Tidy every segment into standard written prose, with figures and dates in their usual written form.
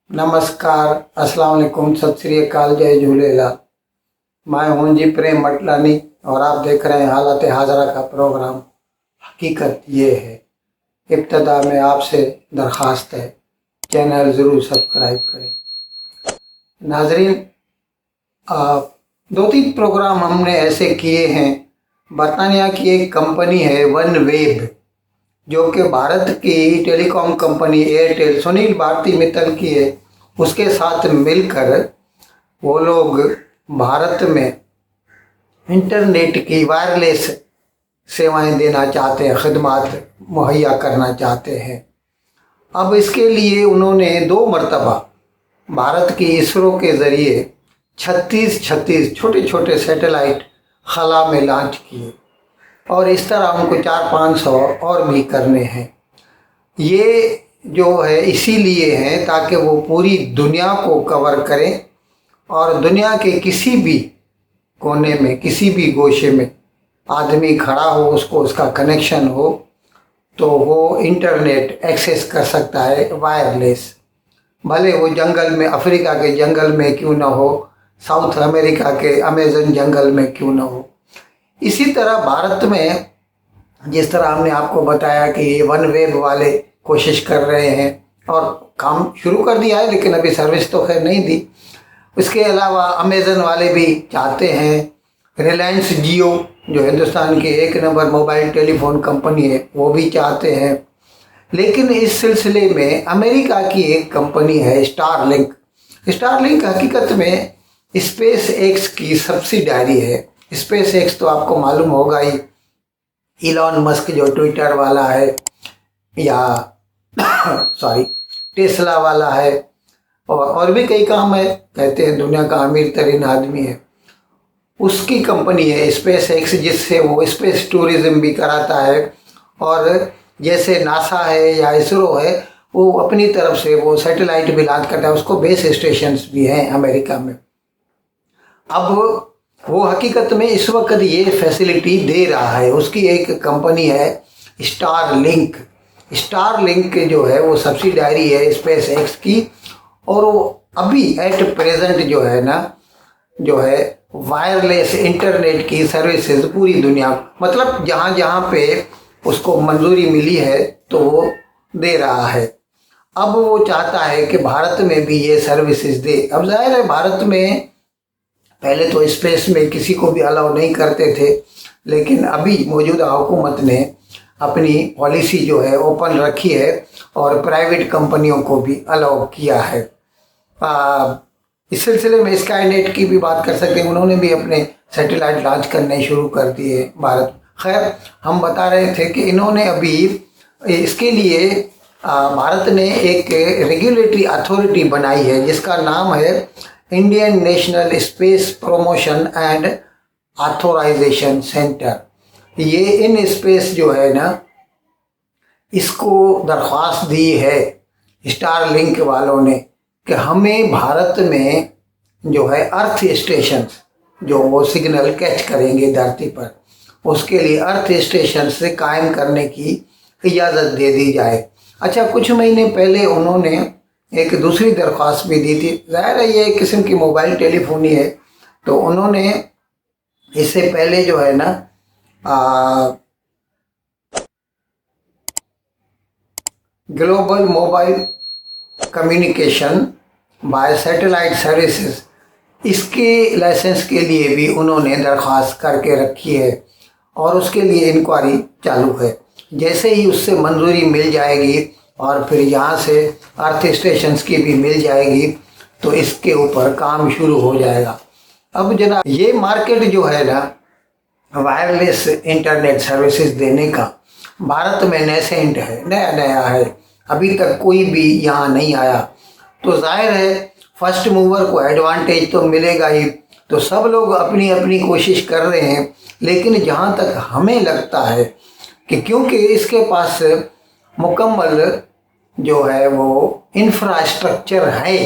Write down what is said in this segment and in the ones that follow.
नमस्कार, अस्सलाम वालेकुम, सत श्री अकाल, जय झूलेलाल। मैं हूं जी प्रेम मटलानी और आप देख रहे हैं हालत हाजरा का प्रोग्राम। हकीकत ये है, इब्तदा में आपसे दरख्वास्त है, चैनल ज़रूर सब्सक्राइब करें। नाजरीन, दो तीन प्रोग्राम हमने ऐसे किए हैं। बरतानिया की एक कंपनी है वन वेब, जो कि भारत की टेलीकॉम कंपनी एयरटेल सुनील भारती मित्तल की है, उसके साथ मिलकर वो लोग भारत में इंटरनेट की वायरलेस सेवाएं देना चाहते हैं, खिदमत मुहैया करना चाहते हैं। अब इसके लिए उन्होंने 2 मरतबा भारत की इसरो के ज़रिए 36 छोटे छोटे सैटेलाइट खला में लॉन्च किए और इस तरह उनको 400-500 और भी करने हैं। ये जो है इसीलिए हैं ताकि वो पूरी दुनिया को कवर करें और दुनिया के किसी भी कोने में, किसी भी गोशे में आदमी खड़ा हो, उसको उसका कनेक्शन हो तो वो इंटरनेट एक्सेस कर सकता है वायरलेस। भले वो जंगल में, अफ्रीका के जंगल में क्यों ना हो, साउथ अमेरिका के अमेज़न जंगल में क्यों ना हो। इसी तरह भारत में जिस तरह हमने आपको बताया कि ये वन वेब वाले कोशिश कर रहे हैं और काम शुरू कर दिया है, लेकिन अभी सर्विस तो खैर नहीं दी। उसके अलावा अमेज़न वाले भी चाहते हैं, रिलायंस जियो जो हिंदुस्तान की 1 नंबर मोबाइल टेलीफोन कंपनी है वो भी चाहते हैं। लेकिन इस सिलसिले में अमेरिका की एक कंपनी है स्टारलिंक। स्टारलिंक हकीकत में स्पेस एक्स की सब्सिडायरी है। स्पेस एक्स तो आपको मालूम होगा ही, इलॉन मस्क जो ट्विटर वाला है या टेस्ला वाला है और भी कई काम है, कहते हैं दुनिया का अमीर तरीन आदमी है, उसकी कंपनी है स्पेस एक्स, जिससे वो स्पेस टूरिज्म भी कराता है। और जैसे नासा है या इसरो है, वो अपनी तरफ से वो सैटेलाइट भी लॉन्च करता है, उसको बेस स्टेशंस भी हैं अमेरिका में। अब वो हकीकत में इस वक्त ये फैसिलिटी दे रहा है, उसकी एक कंपनी है स्टारलिंक। स्टारलिंक जो है वो सब्सिडायरी है स्पेस एक्स की, और वो अभी एट प्रेजेंट जो है ना, जो है वायरलेस इंटरनेट की सर्विसेज पूरी दुनिया, मतलब जहाँ जहाँ पे उसको मंजूरी मिली है तो वो दे रहा है। अब वो चाहता है कि भारत में भी ये सर्विसेज दे। अब जाहिर है भारत में पहले तो स्पेस में किसी को भी अलाउ नहीं करते थे, लेकिन अभी मौजूदा हुकूमत ने अपनी पॉलिसी जो है ओपन रखी है और प्राइवेट कंपनियों को भी अलाउ किया है। इस सिलसिले में स्काईनेट की भी बात कर सकते हैं, उन्होंने भी अपने सैटेलाइट लॉन्च करने शुरू कर दिए भारत। खैर, हम बता रहे थे कि इन्होंने अभी इसके लिए भारत ने एक रेगुलेटरी अथॉरिटी बनाई है जिसका नाम है Indian national space promotion and authorisation centre. ये इन स्पेस जो है ना, इसको दरख्वास्त दी है स्टारलिंक वालों ने कि हमें भारत में जो है अर्थ स्टेशन जो वो सिग्नल कैच करेंगे धरती पर, उसके लिए अर्थ स्टेशन से कायम करने की इजाज़त दे दी जाए। अच्छा, कुछ महीने पहले उन्होंने एक दूसरी दरख्वास्त भी दी थी। ज़ाहिर है ये एक किस्म की मोबाइल टेलीफोनी है, तो उन्होंने इससे पहले जो है ना global mobile communication bye satellite services, इसके लाइसेंस के लिए भी उन्होंने दरख्वास्त करके रखी है और उसके लिए इंक्वायरी चालू है। जैसे ही उससे मंजूरी मिल जाएगी और फिर यहाँ से अर्थ स्टेशंस की भी मिल जाएगी तो इसके ऊपर काम शुरू हो जाएगा। अब जनाब, ये मार्केट जो है ना वायरलेस इंटरनेट सर्विसेज देने का भारत में नेसेंट है, नया है, अभी तक कोई भी यहाँ नहीं आया। तो जाहिर है फर्स्ट मूवर को एडवांटेज तो मिलेगा ही, तो सब लोग अपनी अपनी कोशिश कर रहे हैं। लेकिन जहाँ तक हमें लगता है कि क्योंकि इसके पास मुकम्मल जो है वो इंफ्रास्ट्रक्चर है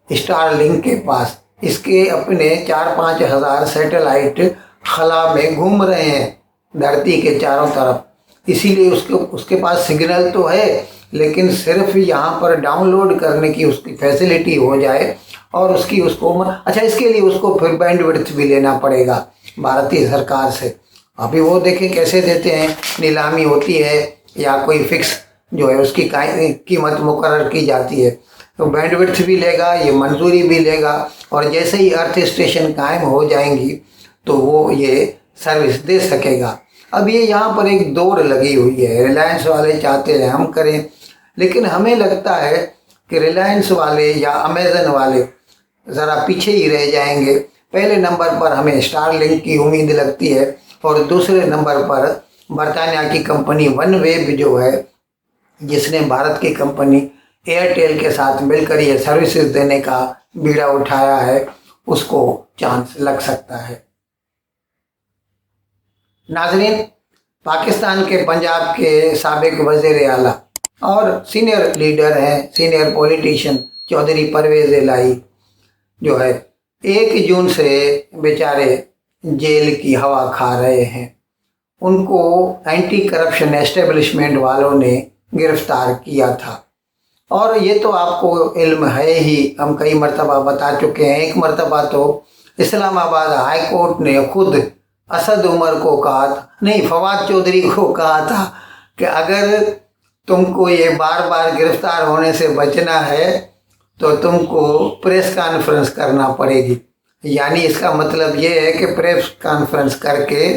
स्टारलिंक के पास, इसके अपने 4-5 हज़ार सैटेलाइट खला में घूम रहे हैं धरती के चारों तरफ, इसीलिए उसके पास सिग्नल तो है, लेकिन सिर्फ यहाँ पर डाउनलोड करने की उसकी फैसिलिटी हो जाए और उसको अच्छा, इसके लिए उसको फिर बैंडविड्थ भी लेना पड़ेगा भारतीय सरकार से। अभी वो देखें कैसे देते हैं, नीलामी होती है या कोई फिक्स जो है उसकी कीमत मुकर्रर की जाती है, तो बैंडविड्थ भी लेगा, ये मंजूरी भी लेगा, और जैसे ही अर्थ स्टेशन कायम हो जाएंगी तो वो ये सर्विस दे सकेगा। अब ये यहाँ पर एक दौड़ लगी हुई है, रिलायंस वाले चाहते हैं हम करें, लेकिन हमें लगता है कि रिलायंस वाले या अमेज़न वाले ज़रा पीछे ही रह जाएंगे। पहले नंबर पर हमें स्टारलिंक की उम्मीद लगती है और दूसरे नंबर पर बरतानिया की कंपनी वनवेब जो है, जिसने भारत की कंपनी एयरटेल के साथ मिलकर ये सर्विसेज देने का बीड़ा उठाया है, उसको चांस लग सकता है। नाजरीन, पाकिस्तान के पंजाब के साबिक वज़ीर आला और सीनियर लीडर हैं, सीनियर पॉलिटिशियन चौधरी परवेज़ इलाही जो है 1 जून से बेचारे जेल की हवा खा रहे हैं। उनको एंटी करप्शन एस्टेब्लिशमेंट वालों ने गिरफ्तार किया था, और ये तो आपको इल्म है ही, हम कई मरतबा बता चुके हैं। एक मरतबा तो इस्लामाबाद हाई कोर्ट ने खुद असद उमर को कहा था, नहीं, फवाद चौधरी को कहा था कि अगर तुमको ये बार बार गिरफ्तार होने से बचना है तो तुमको प्रेस कॉन्फ्रेंस करना पड़ेगी। यानी इसका मतलब ये है कि प्रेस कॉन्फ्रेंस करके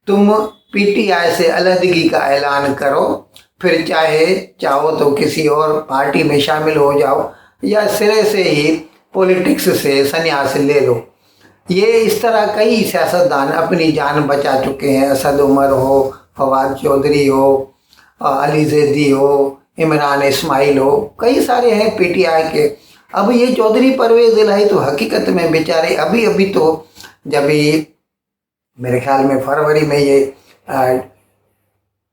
तुम पीटीआई से अलहदगी का ऐलान करो, फिर चाहो तो किसी और पार्टी में शामिल हो जाओ या सिरे से ही पॉलिटिक्स से संन्यास ले लो। ये इस तरह कई सियासतदान अपनी जान बचा चुके हैं। असद उमर हो, फवाद चौधरी हो, अली जैदी हो, इमरान इस्माइल हो, कई सारे हैं पीटीआई के। अब ये चौधरी परवेज़ इलाही तो हकीकत में बेचारे अभी तो जब ही मेरे ख्याल में फरवरी में ये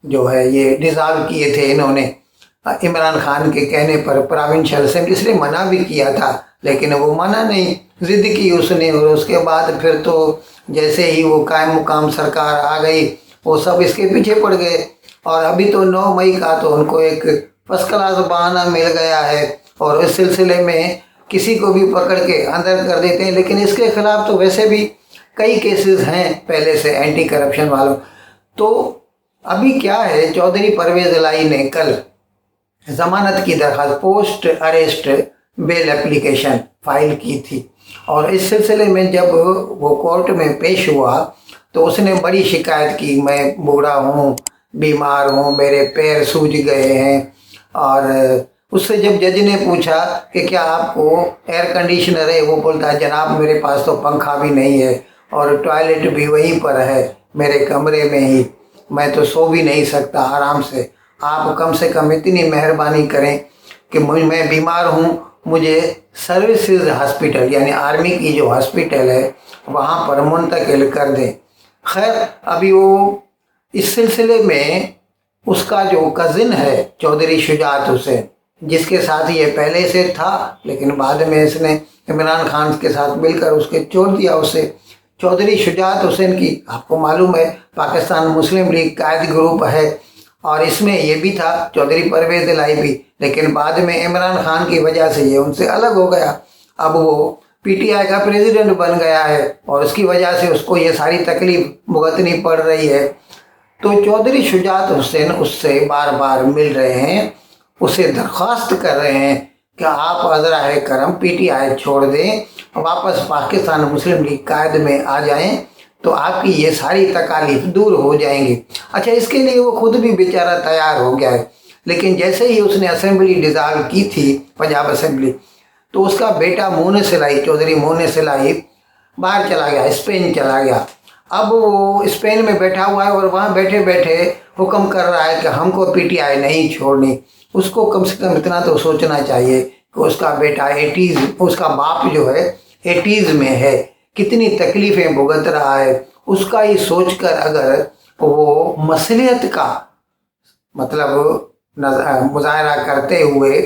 जो है ये डिज़ाल्व किए थे इन्होंने, इमरान खान के कहने पर प्रोविंशियल असेंबली, इसलिए मना भी किया था, लेकिन वो माना नहीं, ज़िद की उसने, और उसके बाद फिर तो जैसे ही वो कायम मुकाम सरकार आ गई वो सब इसके पीछे पड़ गए। और अभी तो 9 मई का तो उनको एक फर्स्ट क्लास बहाना मिल गया है और इस सिलसिले में किसी को भी पकड़ के अंदर कर देते हैं। लेकिन इसके खिलाफ तो वैसे भी कई केसेस हैं पहले से एंटी करप्शन वालों। तो अभी क्या है, चौधरी परवेज़ इलाही ने कल ज़मानत की दरख्वास्त, post arrest bail application file की थी, और इस सिलसिले में जब वो कोर्ट में पेश हुआ तो उसने बड़ी शिकायत की, मैं बूढ़ा हूँ, बीमार हूँ, मेरे पैर सूज गए हैं। और उससे जब जज ने पूछा कि क्या आपको एयर कंडीशनर है, वो बोलता है जनाब मेरे पास तो पंखा भी नहीं है और टॉयलेट भी वहीं पर है मेरे कमरे में ही, मैं तो सो भी नहीं सकता आराम से, आप कम से कम इतनी मेहरबानी करें कि मैं बीमार हूँ, मुझे सर्विसेज हॉस्पिटल यानी आर्मी की जो हॉस्पिटल है वहाँ पर मुंतकिल कर दें। खैर, अभी वो इस सिलसिले में उसका जो कज़िन है चौधरी शुजात हुसैन, जिसके साथ ये पहले से था लेकिन बाद में इसने इमरान खान के साथ मिलकर उसके छोड़ दिया उसे, चौधरी शुजात हुसैन की आपको मालूम है पाकिस्तान मुस्लिम लीग कायद ग्रुप है, और इसमें ये भी था चौधरी परवेज़ इलाही भी, लेकिन बाद में इमरान खान की वजह से ये उनसे अलग हो गया। अब वो पीटीआई का प्रेसिडेंट बन गया है और उसकी वजह से उसको ये सारी तकलीफ भुगतनी पड़ रही है। तो चौधरी शुजात हुसैन उससे बार बार मिल रहे हैं, उसे दरख्वास्त कर रहे हैं कि आप अज़राए करम पीटीआई छोड़ दें, वापस पाकिस्तान मुस्लिम लीग कायद में आ जाएं तो आपकी ये सारी तकालीफ दूर हो जाएंगी। अच्छा, इसके लिए वो खुद भी बेचारा तैयार हो गया है, लेकिन जैसे ही उसने असेंबली डिज़ाल्व की थी, पंजाब असेंबली, तो उसका बेटा मोनिस इलाही, चौधरी मोनिस इलाही बाहर चला गया, स्पेन चला गया। अब वो स्पेन में बैठा हुआ है और वहाँ बैठे बैठे हुक्म कर रहा है कि हमको पीटीआई नहीं छोड़नी। उसको कम से कम इतना तो सोचना चाहिए कि उसका बेटा 80s, उसका बाप जो है 80s में है, कितनी तकलीफ़ें भुगत रहा है, उसका ही सोचकर अगर वो मसलियत का मतलब मुजाहरा करते हुए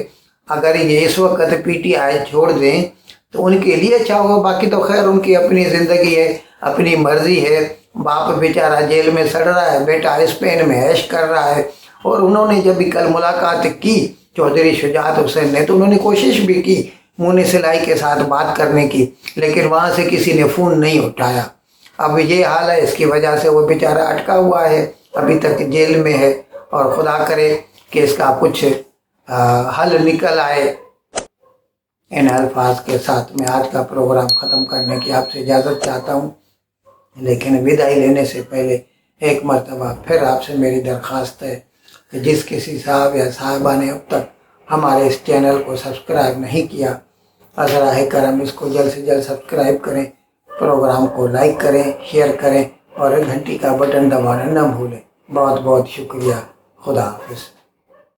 अगर ये इस वक्त पीटीआई छोड़ दें तो उनके लिए अच्छा होगा। बाकी तो खैर उनकी अपनी ज़िंदगी है, अपनी मर्ज़ी है। बाप बेचारा जेल में सड़ रहा है, बेटा स्पेन में ऐश कर रहा है, और उन्होंने जब भी कल मुलाकात की चौधरी शुजात हुसैन ने, तो उन्होंने कोशिश भी की मुन्नी सिलाई के साथ बात करने की, लेकिन वहाँ से किसी ने फ़ोन नहीं उठाया। अब ये हाल है, इसकी वजह से वो बेचारा अटका हुआ है, अभी तक जेल में है, और खुदा करे कि इसका कुछ हल निकल आए। इन अल्फाज के साथ मैं आज का प्रोग्राम ख़त्म करने की आपसे इजाज़त चाहता हूँ, लेकिन विदाई लेने से पहले एक मरतबा फिर आपसे मेरी दरख्वास्त है कि जिस किसी साहब या साहिबा ने अब तक हमारे इस चैनल को सब्सक्राइब नहीं किया, ज़रा करम इसको जल्द से जल्द सब्सक्राइब करें, प्रोग्राम को लाइक करें, शेयर करें और घंटी का बटन दबाना न भूलें। बहुत बहुत शुक्रिया। खुदा हाफिज़।